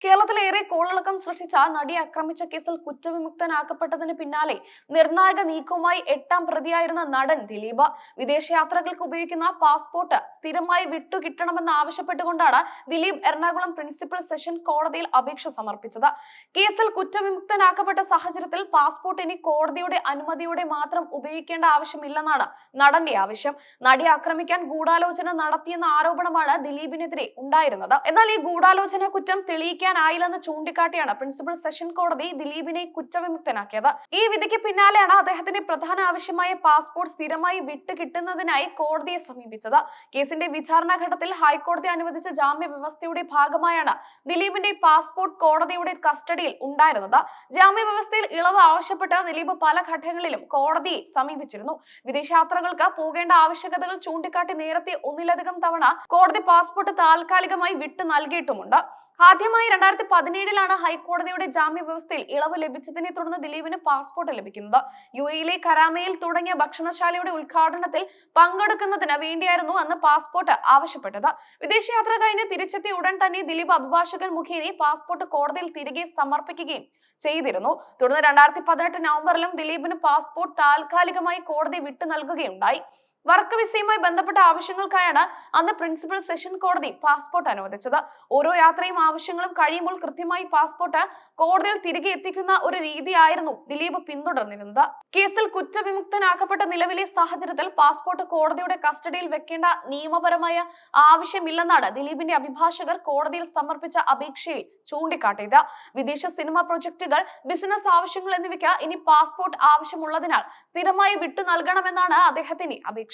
കേരളത്തിലേറെ കോളിളക്കം സൃഷ്ടിച്ച നടിയെ ആക്രമിച്ച കേസിൽ കുറ്റവിമുക്തനാക്കപ്പെട്ടതിന് പിന്നാലെ നിർണായക നീക്കവുമായി 8ാം പ്രതിയായിരുന്ന നടൻ ദിലീപ് വിദേശയാത്രകൾക്ക് ഉപയോഗിക്കുന്ന പാസ്പോർട്ട് സ്ഥിരമായി വിട്ടുകിട്ടണമെന്ന് ആവശ്യപ്പെട്ടുകൊണ്ടാണ് ദിലീപ് എറണാകുളം പ്രിൻസിപ്പൽ സെഷൻ കോടതിയിൽ അപേക്ഷ സമർപ്പിച്ചത്. കേസിൽ കുറ്റവിമുക്തനാക്കപ്പെട്ട സാഹചര്യത്തിൽ പാസ്പോർട്ട് ഇനി കോടതിയുടെ അനുമതിയോടെ മാത്രം ഉപയോഗിക്കേണ്ട ആവശ്യമില്ലെന്നാണ് നടന്റെ ആവശ്യം. നടിയെ ആക്രമിക്കാൻ ഗൂഢാലോചന നടത്തിയെന്ന ആരോപണമാണ് ദിലീപിനെതിരെ ഉണ്ടായിരുന്നത്. എന്നാൽ ഈ ഗൂഢാലോചന കുറ്റം തെളിയിക്കാനായില്ലെന്ന് ചൂണ്ടിക്കാട്ടിയാണ് പ്രിൻസിപ്പൽ സെഷൻ കോടതി ദിലീപിനെ കുറ്റവിമുക്തനാക്കിയത്. ഈ വിധിക്ക് പിന്നാലെയാണ് അദ്ദേഹത്തിന്റെ പ്രധാന ആവശ്യമായ പാസ്പോർട്ട് സ്ഥിരമായി വിട്ടുകിട്ടുന്നതിനായി കോടതിയെ സമീപിച്ചത്. കേസിന്റെ വിചാരണ ഘട്ടത്തിൽ ഹൈക്കോടതി അനുവദിച്ച ജാമ്യ വ്യവസ്ഥയുടെ ഭാഗമായാണ് ദിലീപിന്റെ പാസ്പോർട്ട് കോടതിയുടെ കസ്റ്റഡിയിൽ ഉണ്ടായിരുന്നത്. ജാമ്യ വ്യവസ്ഥയിൽ ഇളവ് ആവശ്യപ്പെട്ട് ദിലീപ് പല ഘട്ടങ്ങളിലും കോടതിയെ സമീപിച്ചിരുന്നു. വിദേശയാത്രകൾക്ക് പോകേണ്ട ആവശ്യകതകൾ ചൂണ്ടിക്കാട്ടി നേരത്തെ ഒന്നിലധികം തവണ കോടതി പാസ്പോർട്ട് താൽക്കാലികമായി വിട്ടു നൽകിയിട്ടുമുണ്ട്. ആദ്യമായി 2017 ഹൈക്കോടതിയുടെ ജാമ്യ വ്യവസ്ഥയിൽ ഇളവ് ലഭിച്ചതിനെ തുടർന്ന് ദിലീപിന് പാസ്പോർട്ട് ലഭിക്കുന്നത്. UAE കരാമയിൽ തുടങ്ങിയ ഭക്ഷണശാലയുടെ ഉദ്ഘാടനത്തിൽ പങ്കെടുക്കുന്നതിന് വേണ്ടിയായിരുന്നു അന്ന് പാസ്പോർട്ട് ആവശ്യപ്പെട്ടത്. വിദേശയാത്ര കഴിഞ്ഞ് തിരിച്ചെത്തിയ ഉടൻ തന്നെ ദിലീപ് അഭിഭാഷകൻ മുഖേന പാസ്പോർട്ട് കോടതിയിൽ തിരികെ സമർപ്പിക്കുകയും ചെയ്തിരുന്നു. തുടർന്ന് 2018 നവംബറിലും ദിലീപിന് പാസ്പോർട്ട് താൽക്കാലികമായി കോടതി വിട്ടു നൽകുകയുണ്ടായി. വർക്ക് വിസയുമായി ബന്ധപ്പെട്ട ആവശ്യങ്ങൾക്കായാണ് അന്ന് പ്രിൻസിപ്പൽ സെഷൻ കോടതി പാസ്പോർട്ട് അനുവദിച്ചത്. ഓരോ യാത്രയും ആവശ്യങ്ങളും കഴിയുമ്പോൾ കൃത്യമായി പാസ്പോർട്ട് കോടതിയിൽ തിരികെ എത്തിക്കുന്ന ഒരു രീതിയായിരുന്നു ദിലീപ് പിന്തുടർന്നിരുന്നത്. കേസിൽ കുറ്റവിമുക്തനാക്കപ്പെട്ട നിലവിലെ സാഹചര്യത്തിൽ പാസ്പോർട്ട് കോടതിയുടെ കസ്റ്റഡിയിൽ വെക്കേണ്ട നിയമപരമായ ആവശ്യമില്ലെന്നാണ് ദിലീപിന്റെ അഭിഭാഷകർ കോടതിയിൽ സമർപ്പിച്ച അപേക്ഷയിൽ ചൂണ്ടിക്കാട്ടിയത്. വിദേശ സിനിമ പ്രൊജക്ടുകൾ, ബിസിനസ് ആവശ്യങ്ങൾ എന്നിവയ്ക്ക് ഇനി പാസ്പോർട്ട് ആവശ്യമുള്ളതിനാൽ സ്ഥിരമായി വിട്ടു നൽകണമെന്നാണ് അദ്ദേഹത്തിന്റെ അപേക്ഷ.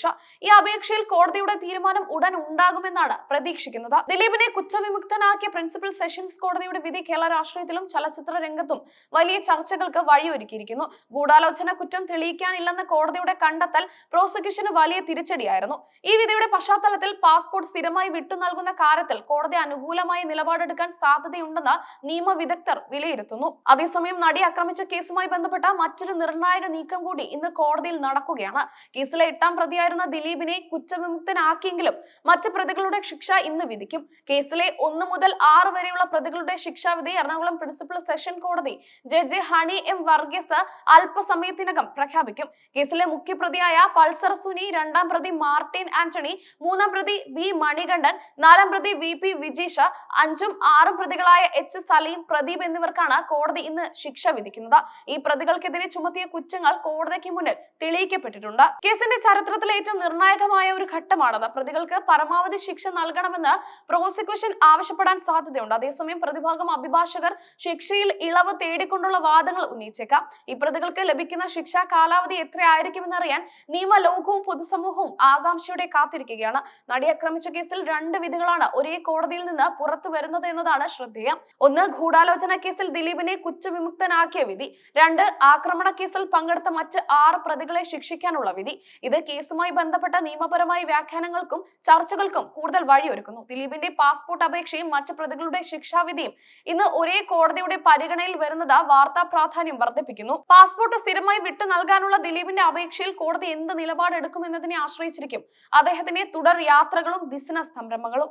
ഈ അപേക്ഷയിൽ കോടതിയുടെ തീരുമാനം ഉടൻ ഉണ്ടാകുമെന്നാണ് പ്രതീക്ഷിക്കുന്നത്. ദിലീപിനെ കുറ്റവിമുക്തനാക്കിയ പ്രിൻസിപ്പൽ സെഷൻസ് കോടതിയുടെ വിധി കേരള രാഷ്ട്രീയത്തിലും ചലച്ചിത്ര രംഗത്തും വലിയ ചർച്ചകൾക്ക് വഴിയൊരുക്കിയിരിക്കുന്നു. ഗൂഢാലോചന കുറ്റം തെളിയിക്കാനില്ലെന്ന കോടതിയുടെ കണ്ടെത്തൽ പ്രോസിക്യൂഷന് വലിയ തിരിച്ചടിയായിരുന്നു. ഈ വിധിയുടെ പശ്ചാത്തലത്തിൽ പാസ്പോർട്ട് സ്ഥിരമായി വിട്ടു നൽകുന്ന കാര്യത്തിൽ കോടതി അനുകൂലമായ നിലപാടെടുക്കാൻ സാധ്യതയുണ്ടെന്ന് നിയമവിദഗ്ധർ വിലയിരുത്തുന്നു. അതേസമയം നടി ആക്രമിച്ച കേസുമായി ബന്ധപ്പെട്ട മറ്റൊരു നിർണായക നീക്കം കൂടി ഇന്ന് കോടതിയിൽ നടക്കുകയാണ്. കേസിലെ 8ാം പ്രതിയായിരുന്ന ദിലീപിനെ കുറ്റവിമുക്തനാക്കിയെങ്കിലും മറ്റ് പ്രതികളുടെ ശിക്ഷ ഇന്ന് വിധിക്കും. കേസിലെ 1 മുതൽ 6 വരെയുള്ള പ്രതികളുടെ ശിക്ഷാവിധി എറണാകുളം പ്രിൻസിപ്പൽ സെഷൻ കോടതി ജഡ്ജി ഹണി M വർഗീസ് അല്പസമയത്തിനകം പ്രഖ്യാപിക്കും. കേസിലെ മുഖ്യപ്രതിയായ പൾസർ സുനി, 2ാം പ്രതി മാർട്ടിൻ ആന്റണി, 3ാം പ്രതി V മണികണ്ഠൻ, 4ാം പ്രതി VP വിജീഷ്, 5ഉം 6ഉം പ്രതികളായ H സലീം, പ്രദീപ് എന്നിവർക്കാണ് കോടതി ഇന്ന് ശിക്ഷ വിധിക്കുന്നത്. ഈ പ്രതികൾക്കെതിരെ ചുമത്തിയ കുറ്റങ്ങൾ കോടതിക്ക് മുന്നിൽ തെളിയിക്കപ്പെട്ടിട്ടുണ്ട്. കേസിന്റെ ചരിത്രത്തിലെ ഏറ്റവും നിർണായകമായ ഒരു ഘട്ടമാണത്. പ്രതികൾക്ക് പരമാവധി ശിക്ഷ നൽകണമെന്ന് പ്രോസിക്യൂഷൻ ആവശ്യപ്പെടാൻ സാധ്യതയുണ്ട്. അതേസമയം പ്രതിഭാഗം അഭിഭാഷകർ ശിക്ഷയിൽ ഇളവ് തേടിക്കൊണ്ടുള്ള വാദങ്ങൾ ഉന്നയിച്ചേക്കാം. ഈ പ്രതികൾക്ക് ലഭിക്കുന്ന ശിക്ഷാ കാലാവധി എത്രയായിരിക്കുമെന്നറിയാൻ നിയമലോകവും പൊതുസമൂഹവും ആകാംക്ഷയോടെ കാത്തിരിക്കുകയാണ്. നടി ആക്രമിച്ച കേസിൽ 2 വിധികളാണ് ഒരേ കോടതിയിൽ നിന്ന് പുറത്തു വരുന്നത് എന്നതാണ് ശ്രദ്ധേയം. 1, ഗൂഢാലോചന കേസിൽ ദിലീപിനെ കുറ്റവിമുക്തനാക്കിയ വിധി. 2, ആക്രമണ കേസിൽ പങ്കെടുത്ത മറ്റ് 6 പ്രതികളെ ശിക്ഷിക്കാനുള്ള വിധി. ഇത് കേസുമായി ബന്ധപ്പെട്ട നിയമപരമായ വ്യാഖ്യാനങ്ങൾക്കും ചർച്ചകൾക്കും കൂടുതൽ വഴിയൊരുക്കുന്നു. ദിലീപിന്റെ പാസ്പോർട്ട് അപേക്ഷയും മറ്റ് പ്രതികളുടെ ശിക്ഷാവിധിയും ഇന്ന് ഒരേ കോടതിയുടെ പരിഗണനയിൽ വരുന്നത് വാർത്താ പ്രാധാന്യം വർദ്ധിപ്പിക്കുന്നു. പാസ്പോർട്ട് സ്ഥിരമായി വിട്ടു നൽകാനുള്ള ദിലീപിന്റെ അപേക്ഷയിൽ കോടതി എന്ത് നിലപാടെടുക്കുമെന്നതിനെ ആശ്രയിച്ചിരിക്കും അദ്ദേഹത്തിന്റെ തുടർ യാത്രകളും ബിസിനസ് സംരംഭങ്ങളും.